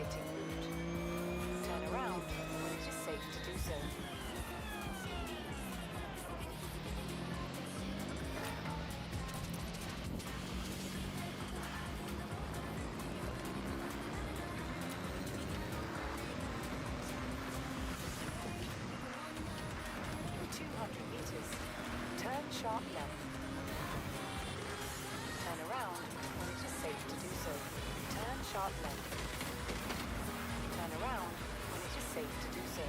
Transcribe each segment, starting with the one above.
Recalculating route. Turn around when it is safe to do so. 200 meters. Turn sharp left. Turn around when it is safe to do so. Turn sharp left. Turn around when it is safe to do so.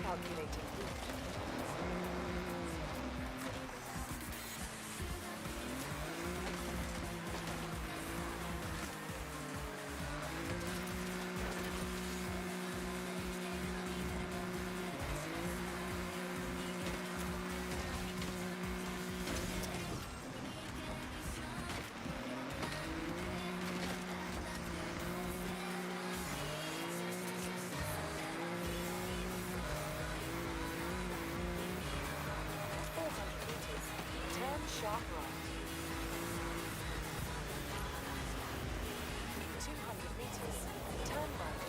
Calculating route. Sharp right. 200 meters. Turn right.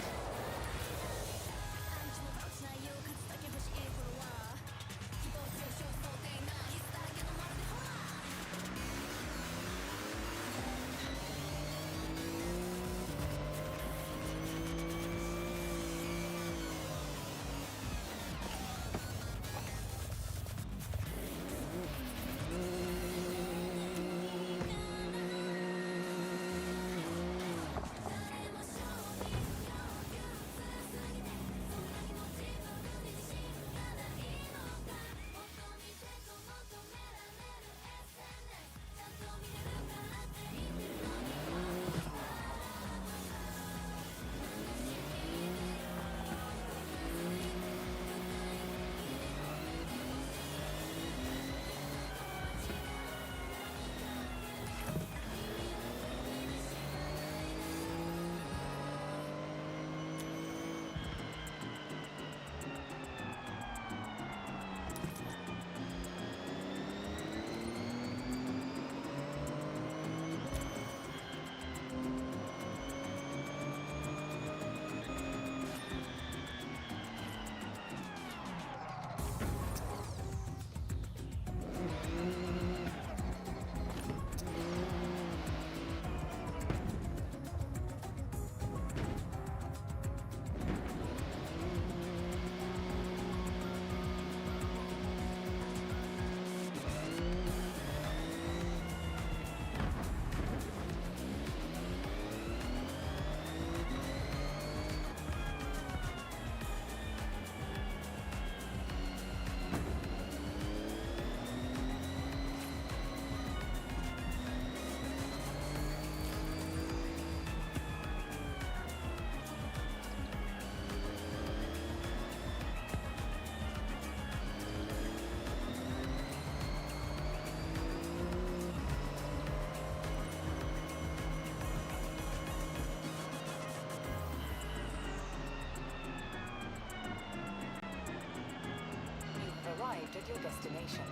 Arrived at your destination.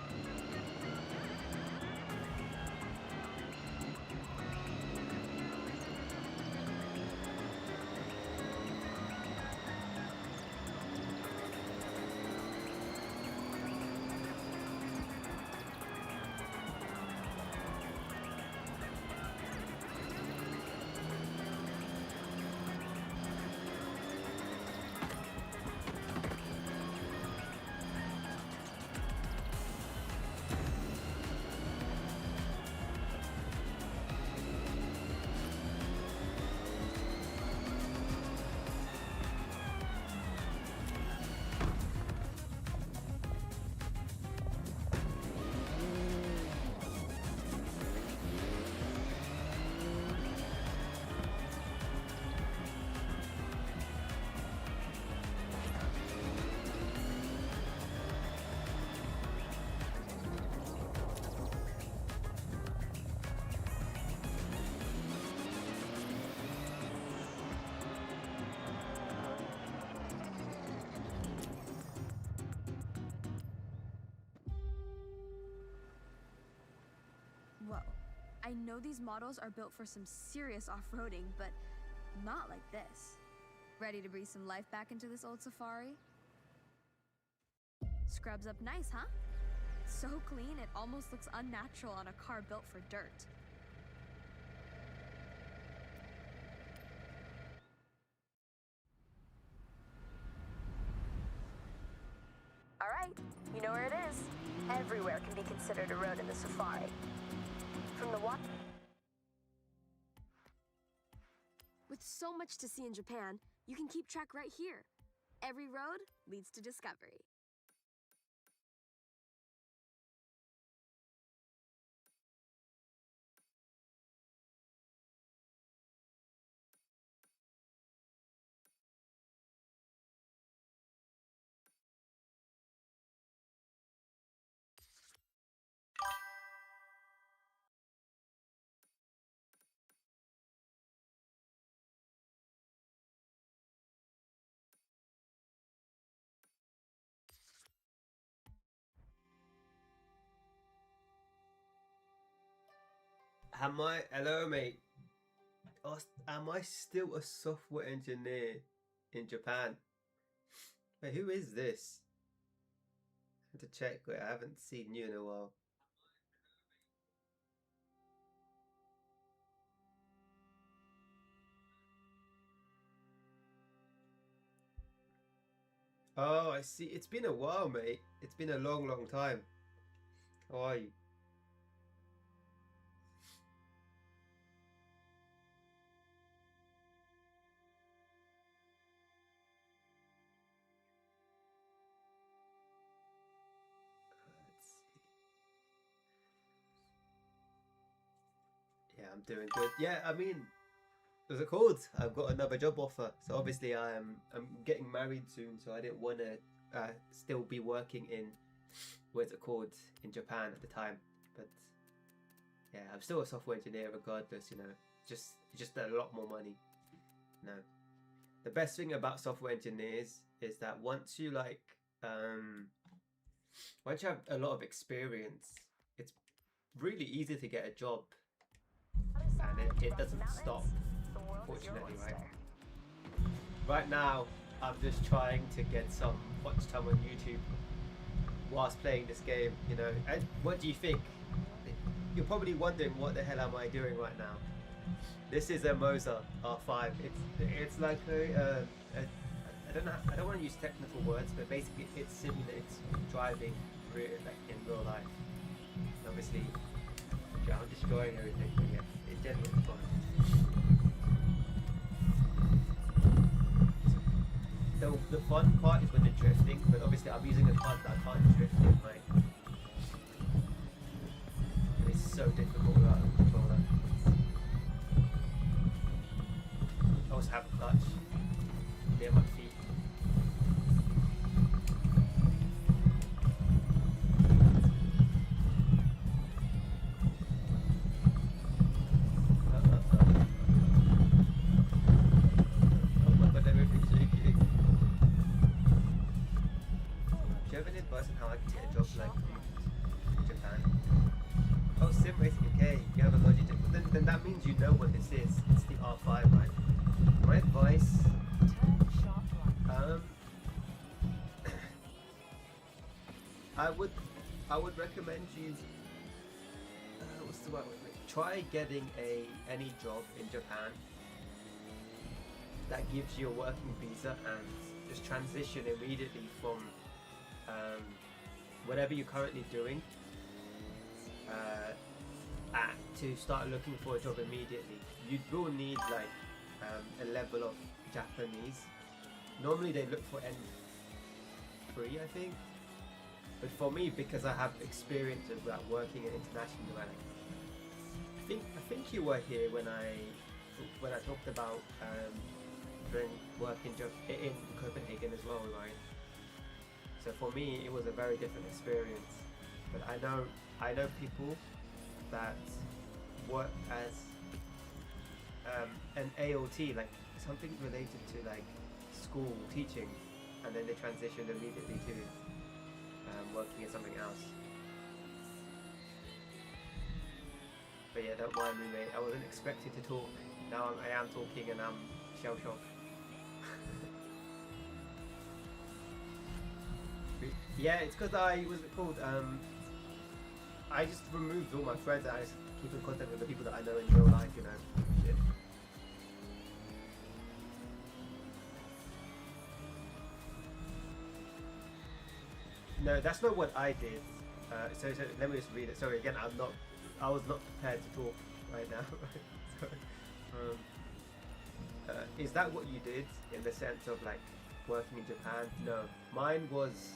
Whoa. I know these models are built for some serious off-roading, but not like this. Ready to breathe some life back into this old Safari? Scrubs up nice, huh? So clean, it almost looks unnatural on a car built for dirt. All right, you know where it is. Everywhere can be considered a road in the Safari. From the With so much to see in Japan, you can keep track right here. Every road leads to discovery. Hello, mate. Am I still a software engineer in Japan? Wait, who is this? I have to check. Wait, I haven't seen you in a while. Oh, I see. It's been a while, mate. It's been a long, long time. How are you? Let's see. Yeah, I'm doing good. Yeah, I mean, what's it called? I've got another job offer. So obviously I'm getting married soon, so I didn't want to still be working in what's it called in Japan at the time. But yeah, I'm still a software engineer regardless, you know. Just a lot more money. No. The best thing about software engineers is that once you once you have a lot of experience, it's really easy to get a job. And it doesn't stop, fortunately, right? Right now, I'm just trying to get some watch time on YouTube whilst playing this game, you know. And what do you think? You're probably wondering, what the hell am I doing right now? This is a Moza R5. It's like I don't want to use technical words, but basically it simulates driving in real life. And obviously, yeah, I'm destroying everything, but yeah, it's definitely fun. The fun part is when they're drifting, but obviously I'm using a car that I can't drift in, right? It's so difficult without a controller. I also have a clutch near my feet. Oh my god, everything's shaking. Do you have any advice on how I can get a job like in Japan? Oh, sim racing, okay, you have a Logitech. Then that means you know what this is. It's the R5, right? My advice, I would recommend you, what's the word? Try getting any job in Japan that gives you a working visa and just transition immediately from whatever you're currently doing to start looking for a job immediately. You will need like a level of Japanese. Normally they look for N3, I think. But for me, because I have experience of working at international level, I think you were here when I talked about doing work in Copenhagen as well, right? So for me, it was a very different experience. But I know people that work as an AOT, like something related to like school teaching, and then they transitioned immediately to working at something else. But yeah, don't mind me, mate. I wasn't expected to talk. Now I am talking and I'm shell shocked. Yeah, it's because what's it called? I just removed all my friends and I just keep in contact with the people that I know in real life, you know. Shit. No, that's not what I did. So let me just read it. Sorry, again, I was not prepared to talk right now. So, is that what you did in the sense of like working in Japan? No, mine was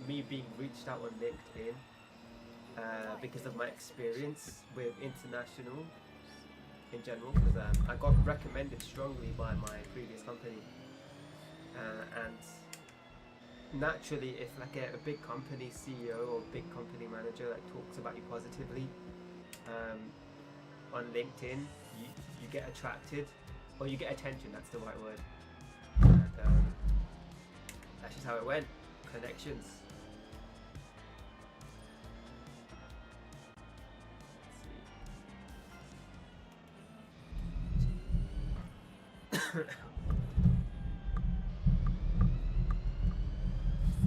me being reached out on LinkedIn because of my experience with international in general. Because I got recommended strongly by my previous company, and naturally, if like a big company CEO or big company manager like talks about you positively on LinkedIn, you get attracted, or you get attention. That's the right word. And that's just how it went. Connections. Let's see.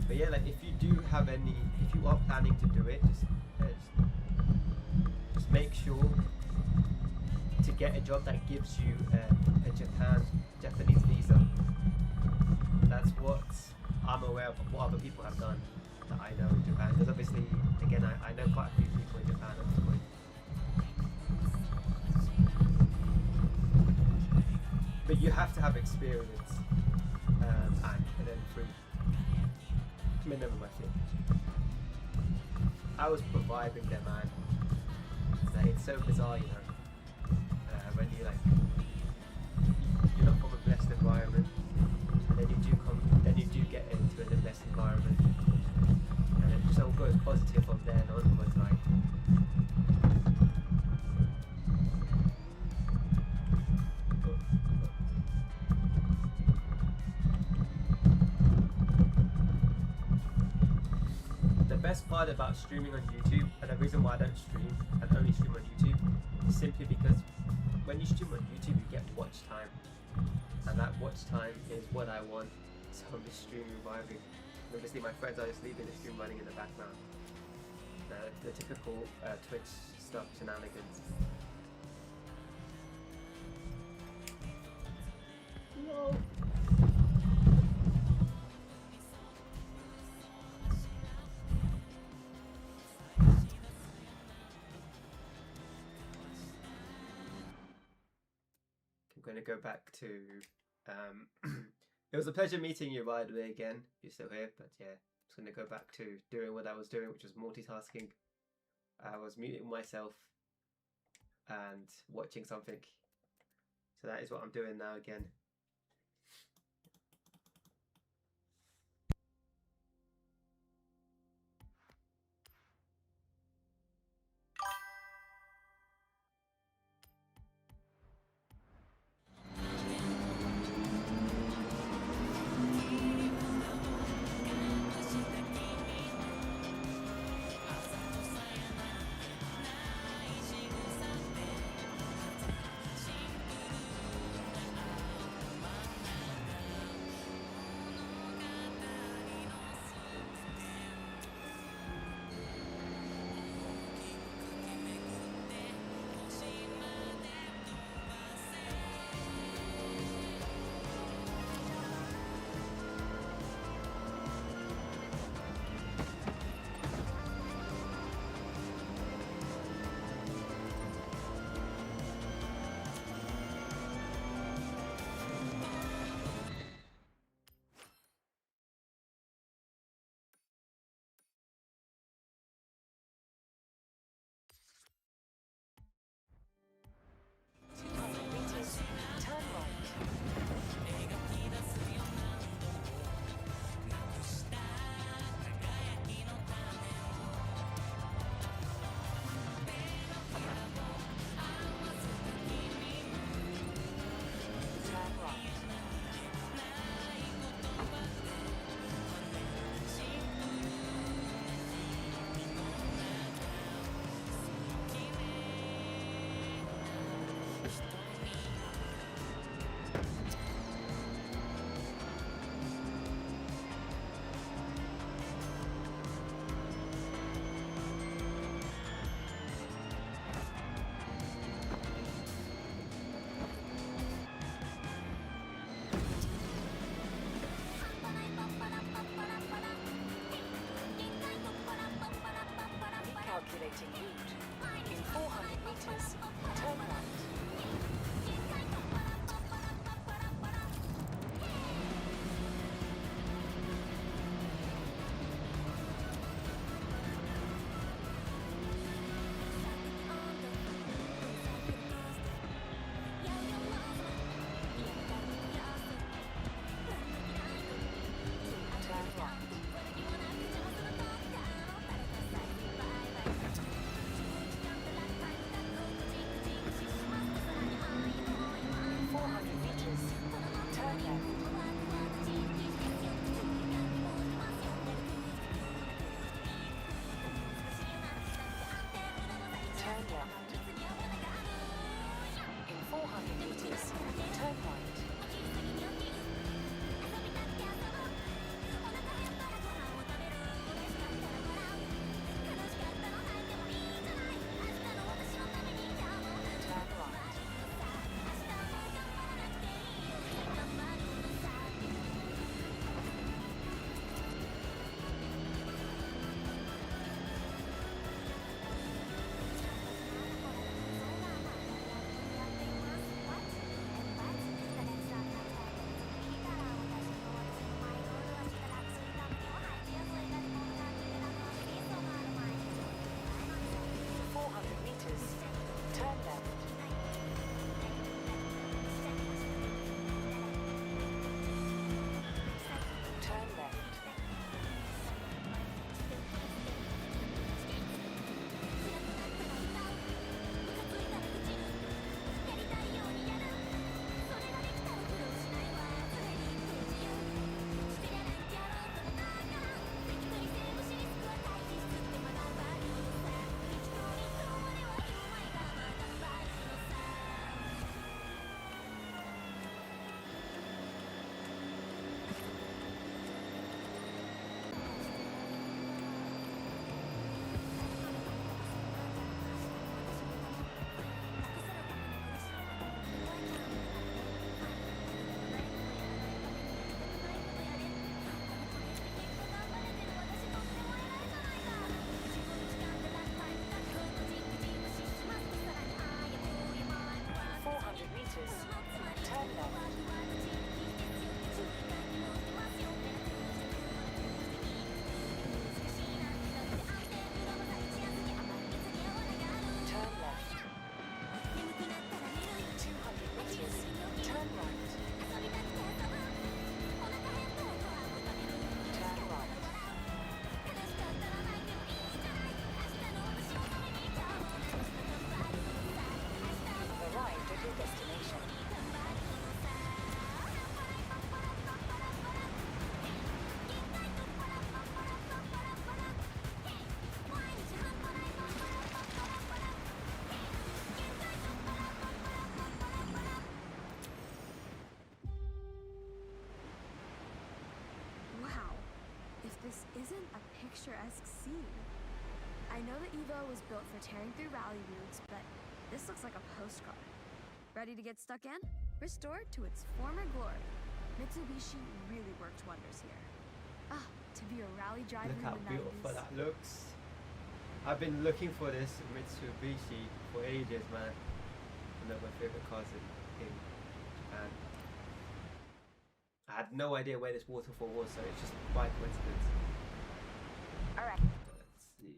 But yeah, like if you do have if you are planning to do it, just make sure to get a job that gives you a Japanese visa. That's what I'm aware of what other people have done that I know in Japan. Because obviously, again, I know quite a few people in Japan at this point. But you have to have experience and then free. Minimum, I think. I was providing them, man. Like, it's so bizarre, you know. When you're not from a blessed environment, then you do get into a blessed environment, and it just all goes positive from there and onwards, like. The best part about streaming on YouTube, and the reason why I don't stream and only stream on YouTube, is simply because when you stream on YouTube you get watch time, and that watch time is what I want. So I'm just streaming vibing. And obviously my friends are just leaving the stream running in the background. The typical Twitch stuff, shenanigans. No. I'm going to go back to it was a pleasure meeting you, by the way, again. You're still here, but yeah, I'm just going to go back to doing what I was doing, which was multitasking. I was muting myself and watching something, so that is what I'm doing now again. I know the Evo was built for tearing through rally routes, but this looks like a postcard. Ready to get stuck in? Restored to its former glory. Mitsubishi really worked wonders here. Ah, to be a rally driver Look how in the beautiful 90s. that looks. I've been looking for this Mitsubishi for ages, man. One of my favorite cars in Japan. I had no idea where this waterfall was, so it's just by coincidence. Alright. Let's see.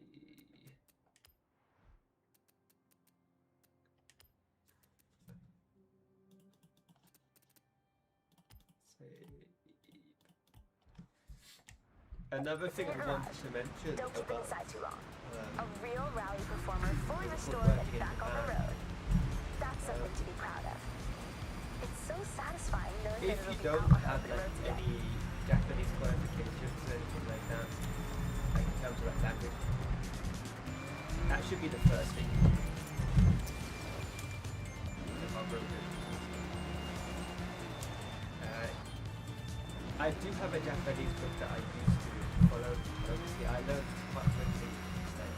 Another thing I wanted to mention Don't keep it about inside too long. A real rally performer, fully restored working and in back on the Japan. road. That's something to be proud of. It's so satisfying knowing If that you it'll be don't out on have the like road today. any Japanese qualifications or anything like that, like in terms of like language, that should be the first thing you do. If I'm real good. I do have a Japanese book that I used to follow. Obviously, I learned quite quickly, like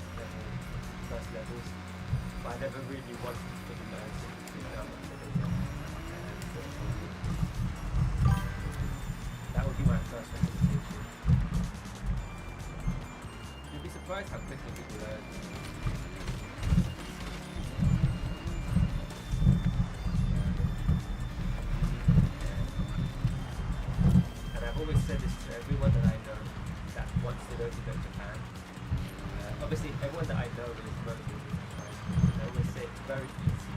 first levels, but I never really wanted to fully learn it. That would be my first recommendation. You'd be surprised how quickly people learn. And I've always said this to everyone that I know that wants to go to Japan. Obviously, everyone that I know is motivated to try. I always say it's very easy.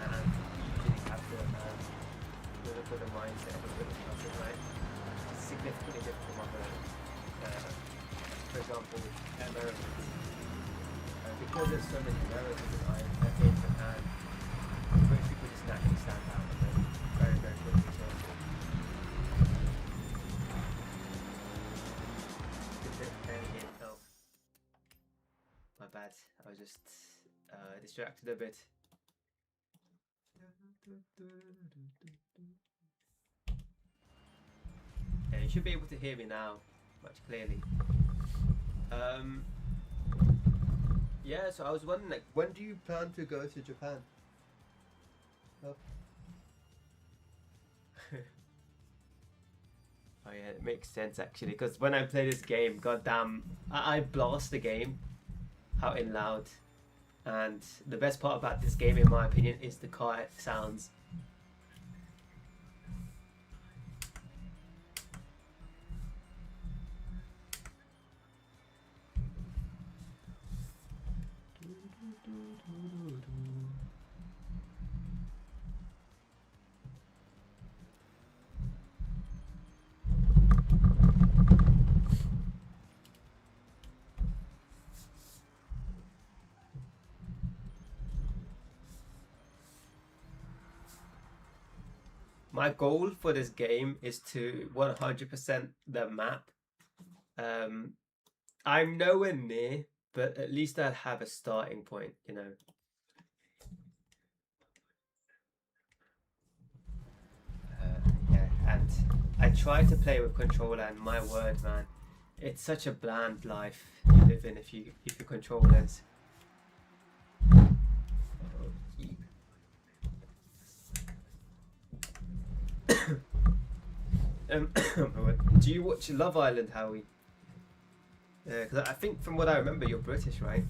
And you usually have to look for the mindset of the person, right? It's significantly different from other, for example, Americans. Because there's so many Americans in Japan, British people just naturally stand out and then very, very quickly. So, oh, my bad. I was just distracted a bit. Yeah, you should be able to hear me now, much clearly. Yeah, so I was wondering, like, when do you plan to go to Japan? Oh, oh yeah, it makes sense actually, because when I play this game, goddamn, I blast the game out in loud. And the best part about this game, in my opinion, is the car sounds. My goal for this game is to 100% the map. I'm nowhere near, but at least I'll have a starting point, you know. Yeah, and I try to play with controller, and my word, man, it's such a bland life you live in if you controllers. Do you watch Love Island, Howie? Because I think from what I remember, you're British, right?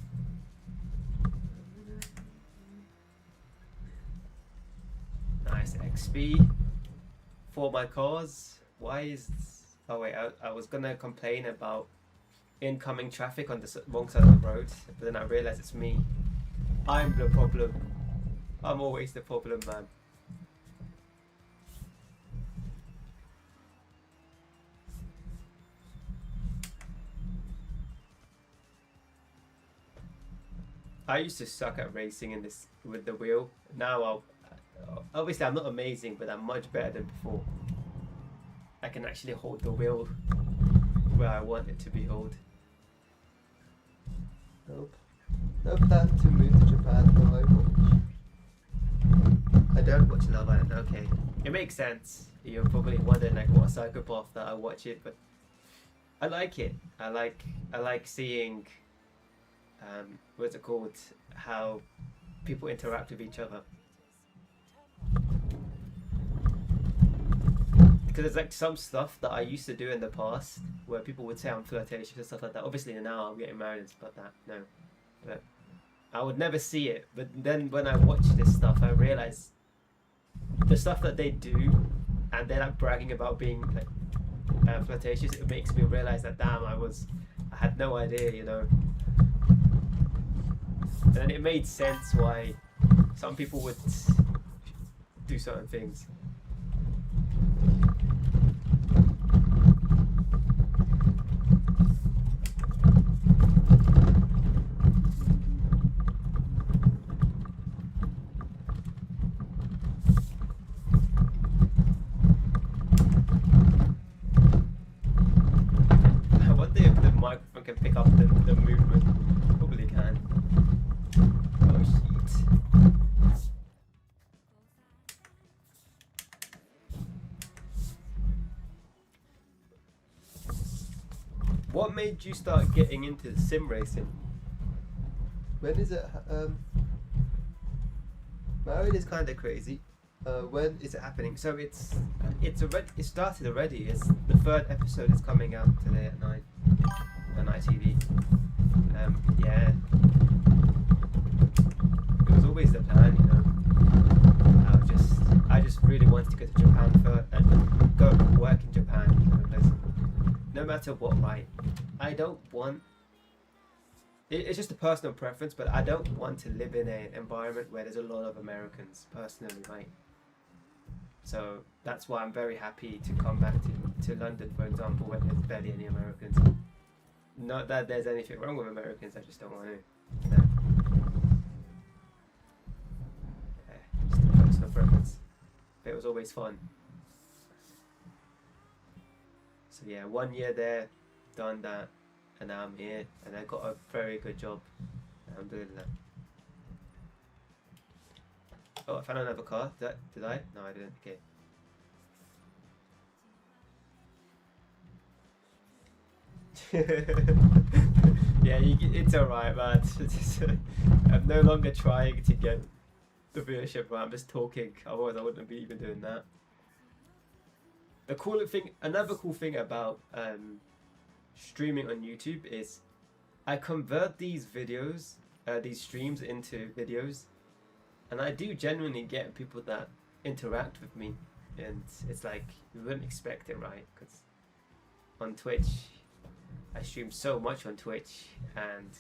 Nice XP for my cars. Why is... Oh wait, I was gonna complain about incoming traffic on the wrong side of the road, but then I realized it's me. I'm the problem. I'm always the problem, man. I used to suck at racing in this with the wheel. Now obviously I'm not amazing, but I'm much better than before. I can actually hold the wheel where I want it to be held. Nope. No plan to move to Japan. No, I don't watch Love Island. Okay, it makes sense. You're probably wondering like what a psychopath that I watch it, but I like it. I like seeing what's it called? How people interact with each other. Because there's like some stuff that I used to do in the past where people would say I'm flirtatious and stuff like that. Obviously now I'm getting married and stuff like that. No, but I would never see it. But then when I watch this stuff, I realize the stuff that they do, and they're like bragging about being like flirtatious. It makes me realize that damn, I had no idea, you know. And then it made sense why some people would do certain things. I wonder if the microphone can pick up the movement. Probably can. Oh shit. What made you start getting into sim racing? When is it? Married is kind of crazy. When is it happening? So it started already. It's the third episode is coming out today at 9 on ITV. Yeah. It was always the plan, you know. I just really wanted to go to Japan and go work in Japan, you know, because no matter what, right? I don't want. It's just a personal preference, but I don't want to live in an environment where there's a lot of Americans, personally, right? So that's why I'm very happy to come back to London, for example, when there's barely any Americans. Not that there's anything wrong with Americans, I just don't want to. No. Yeah, just a personal preference. But it was always fun. So yeah, 1 year there, done that, and now I'm here, and I got a very good job. I'm doing that. Oh, I found another car. Did I? No, I didn't. Okay. Yeah, it's alright, man. I'm no longer trying to get the viewership, right? I'm just talking. Otherwise, I wouldn't be even doing that. Another cool thing about streaming on YouTube is I convert these videos, these streams into videos, and I do genuinely get people that interact with me, and it's like you wouldn't expect it, right? Because on Twitch, I stream so much on Twitch, and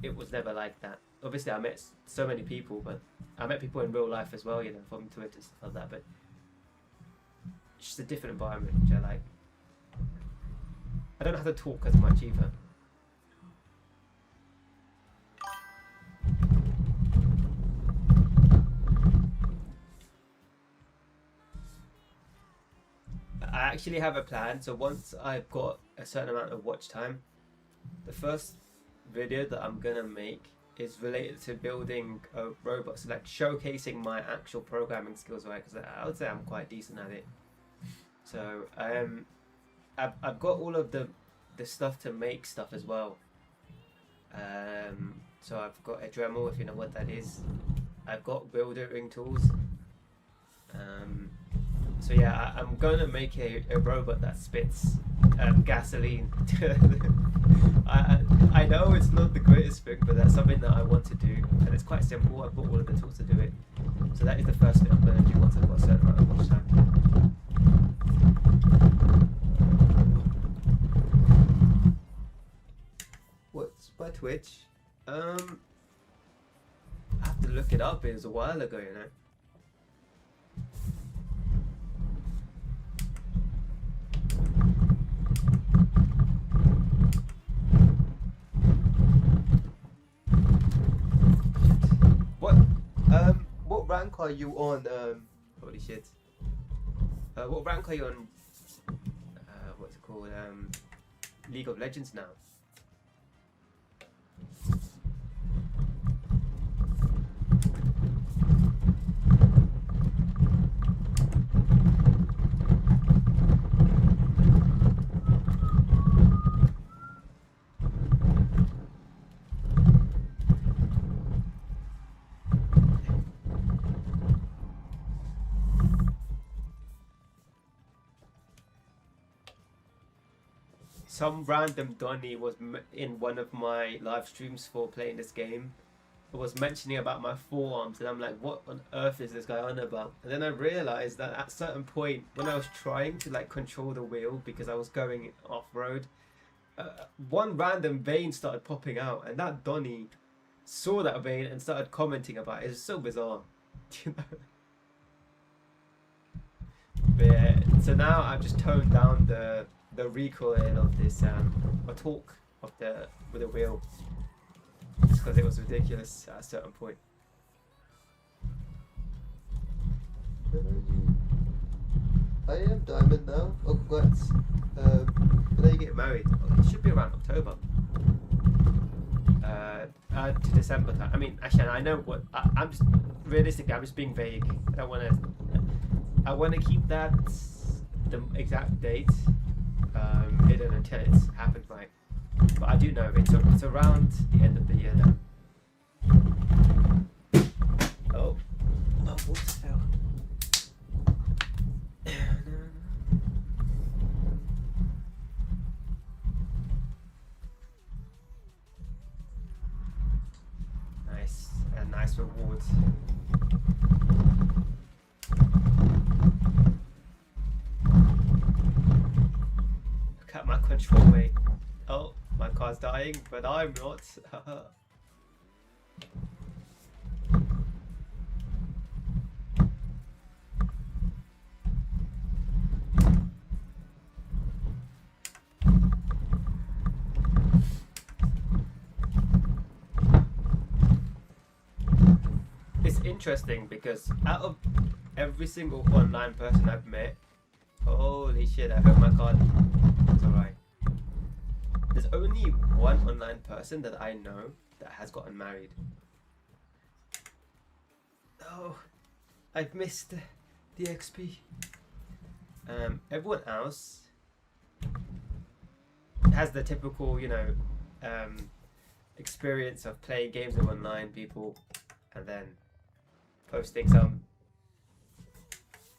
it was never like that. Obviously, I met so many people, but I met people in real life as well, you know, from Twitch and stuff like that. But it's just a different environment, which I like. I don't have to talk as much either. I actually have a plan. So once I've got a certain amount of watch time, the first video that I'm gonna make is related to building a robot, so like showcasing my actual programming skills, right? Because I would say I'm quite decent at it. So I've got all of the stuff to make stuff as well. So I've got a Dremel, if you know what that is. I've got building tools. So yeah, I'm gonna make a robot that spits gasoline. I know it's not the greatest thing, but that's something that I want to do, and it's quite simple. I've got all of the tools to do it. So that is the first thing I'm gonna do once I've got a certain amount of watch time. What's my Twitch? I have to look it up. It was a while ago, you know. What rank are you on? Holy shit. What rank are you on? What's it called? League of Legends now. some random Donny was in one of my live streams for playing this game. Was mentioning about my forearms, and I'm like, what on earth is this guy on about? And then I realized that at a certain point, when I was trying to like control the wheel because I was going off-road, one random vein started popping out, and that Donny saw that vein and started commenting about it. It's so bizarre. You know? But yeah, so now I've just toned down the recoil of this or torque of with the wheel, just because it was ridiculous at a certain point. I am diamond now. Oh, congrats. When are you getting married? Oh, it should be around October. To December time. I mean, actually, I know what I'm just realistically. I'm just being vague. I want to keep that the exact date hidden until it's happened, right? But I do know it's around the end of the year then. Oh, my water fell. Nice, a nice reward. Look at my control rate. Oh, my car's dying, but I'm not. It's interesting because out of every single online person I've met, holy shit, I hope my car is alright. There's only one online person that I know that has gotten married. Oh, I've missed the XP. Everyone else has the typical, you know, experience of playing games with online people and then posting some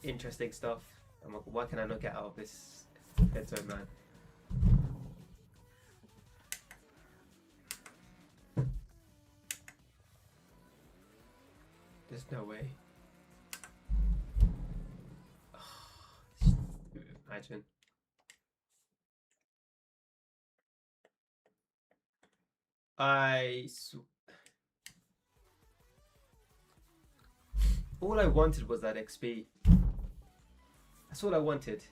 interesting stuff. I'm like, why can I not get out of this head zone, man? There's no way. Oh, imagine. All I wanted was that XP. That's all I wanted.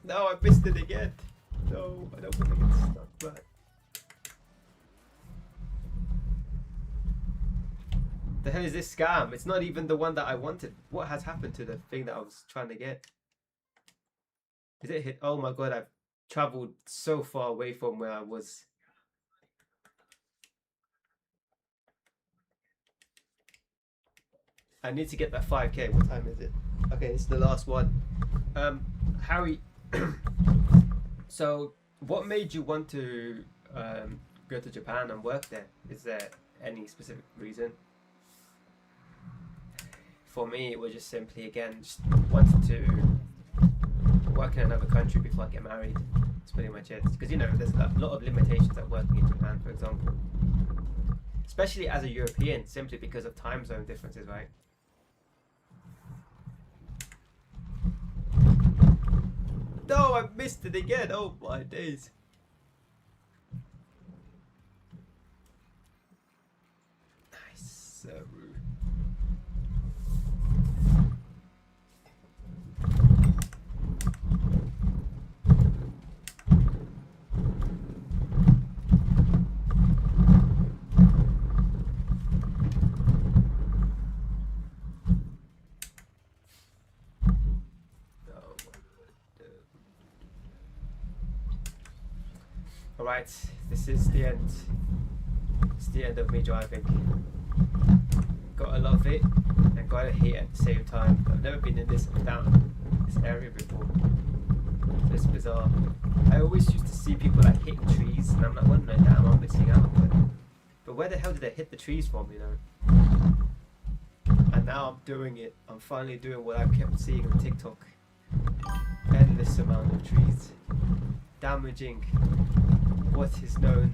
No, I missed it again. No, I don't want to get stuck back. The hell is this scam? It's not even the one that I wanted. What has happened to the thing that I was trying to get? Is it hit? Oh my god, I've traveled so far away from where I was. I need to get that 5k. What time is it? Okay, it's the last one. Harry, so what made you want to go to Japan and work there? Is there any specific reason? For me, it was just simply, again, just wanted to work in another country before I get married. That's pretty much it. Because, you know, there's a lot of limitations at working in Japan, for example. Especially as a European, simply because of time zone differences, right? No, I missed it again. Oh my days. Nice. Alright, this is the end. It's the end of me driving. Gotta love it and gotta hate it at the same time. I've never been in this area before. It's bizarre. I always used to see people like hitting trees, and I'm like wondering, damn, I'm missing out. But where the hell did they hit the trees from, you know? And now I'm doing it. I'm finally doing what I've kept seeing on TikTok. Endless amount of trees. Damaging what is known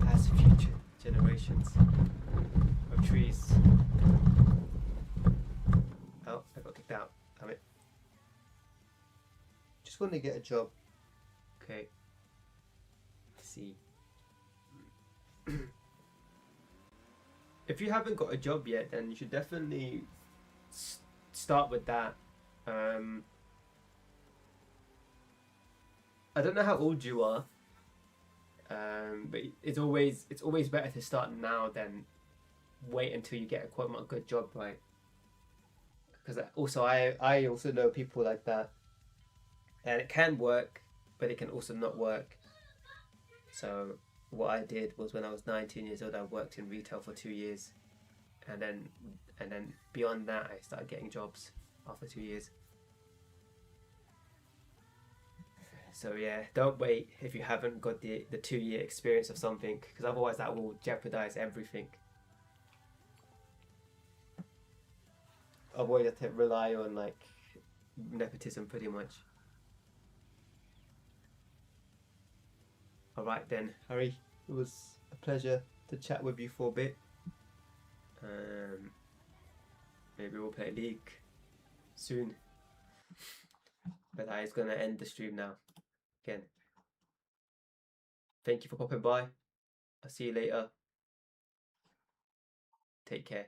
as future generations of trees. Oh, I got kicked out. Damn it. Just want to get a job. Okay. Let's see. If you haven't got a job yet, then you should definitely start with that. I don't know how old you are, but it's always better to start now than wait until you get a quote unquote good job, right? Because also I also know people like that, and it can work, but it can also not work. So what I did was when I was 19 years old, I worked in retail for 2 years, and then beyond that, I started getting jobs after 2 years. So yeah, don't wait if you haven't got the 2 year experience of something, because otherwise that will jeopardize everything. Otherwise you have to rely on like nepotism pretty much. Alright then, Harry, it was a pleasure to chat with you for a bit. Maybe we'll play League soon. But that is gonna end the stream now. Again, thank you for popping by. I'll see you later. Take care.